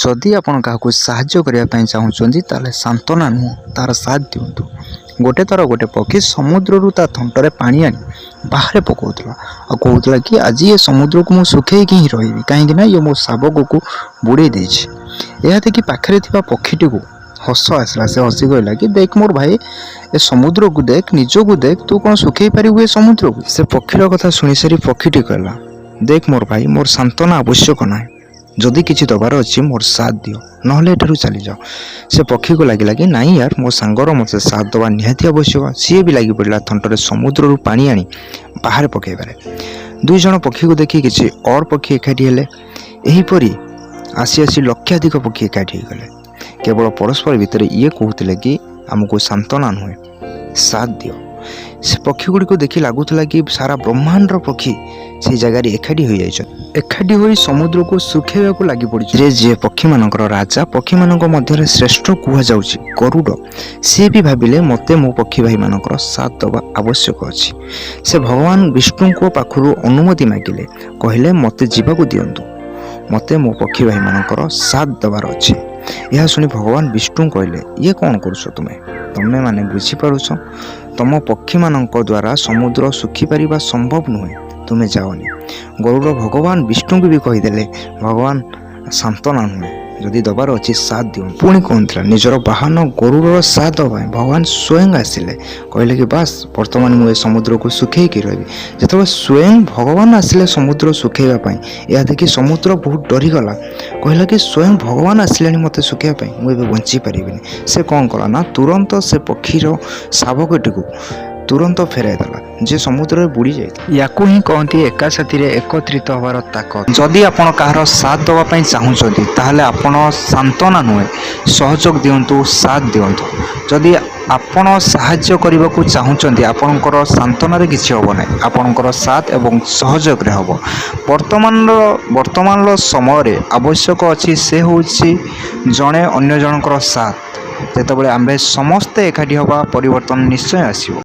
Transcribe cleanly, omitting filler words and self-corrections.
जदि आपण काहाकू साहाय्य करने चाहूँगी ताले सांत्वना नुह तार साथ दिंतु। गोटे थर गोटे पक्षी समुद्र ता थंटरे पानी आनी बाहर पकाउला और कहूला कि आज ये समुद्र को मुझे सुखे ही रही कहीं ये मो शावक को बुड़े देछि। यह देखि पाखरे थिबा पक्षीटी को हस आसला। से हसी कहला कि देख मोर भाई ए समुद्र को देख, निज को देख, तू कौन सुखे पारू ए समुद्र को। से पक्षीर कथा शुणी सारी पक्षीटी कहला देख मोर भाई मोर सांत्वना आवश्यक ना, जदि किसी दबार अच्छी मोर साथ दियो नहले एठारु चली जाओ। से पक्षी को लगिला कि नाई यार मो सांगर मत साथ दबा निहाती आवश्यक। सी भी लगी पड़ा थंटरे समुद्र रू पानी आनी बाहर पकईबारे। दुई जन पक्षी को देखी किसी और पक्षी एकाठी हेले। एहीपरी आसी आसी लक्षाधिक पक्षी एकाठी गले। केवल परस्पर भितर ये कहते कि आमको सांत्वना नुहे साथ दियो। से पक्षी गुड़ी को देखी लगुला कि सारा ब्रह्मांडर पक्षी से जगार एकाठी हो एकाठी हो समुद्र को सुखेवा लगी पड़ी। जे पक्षी मानकर राजा पक्षी मानक मध्य श्रेष्ठ कहु गरुड़, सी भी भाविले मते मो पक्षी भाई मानकर साथ दबा आवश्यक अच्छी। से भगवान विष्णु को पाखु अनुमति मागिले, कहले मते जीवाकू दियंतु, मते मो पक्षी भाई मानकर साथ दबार अच्छी। यह शुणी भगवान विष्णु कहले ये कौन करुछ तुम्हें माने बुझीपारुछ, तम पक्षी मानक द्वारा समुद्र सुखी पारिबा संभव नुहे, तुम्हें जाओनी। गरुड़ भगवान विष्णु को भी कहीदेले भगवान सांत्वना नुहे, जदि दबार अच्छी साथ दियो। पुणी कहता निजर बाहन गरुड़ साथ दबा भगवान स्वयं आसिले, कहले कि बास वर्तमान मुझे समुद्र को सुखे रही। जो स्वयं भगवान आसिले समुद्र सुखेवाई, यह देखि समुद्र बहुत डरीगला, कहला कि स्वयं भगवान आसिले मत सुखेवाई, मुझे बंची पारिनी। से कौन कला ना तुरंत से पक्षीर शावकटी को तुरंत फेराई देला जे समुद्र में बुड़ी जाए। या ही कहती एका साथी एकत्रित होवार ताकत। जदि आपण कहार साथ दवाई चाहूँगी ताहले आपण सांत्वना नुहे सहयोग दिंतु, साथ दिंतु। जदि आपण साहाय्य करने को चाहूँगी आपणकर सांत्वना किसी हम ना, आपणकर साथ एवं सहयोग हम। वर्तमान समय आवश्यक अच्छी से हूँ जड़े अन्य जनकर साथ। जेतबले आम्भे समस्ते एकाठी हवा परिवर्तन निश्चय आसिबो।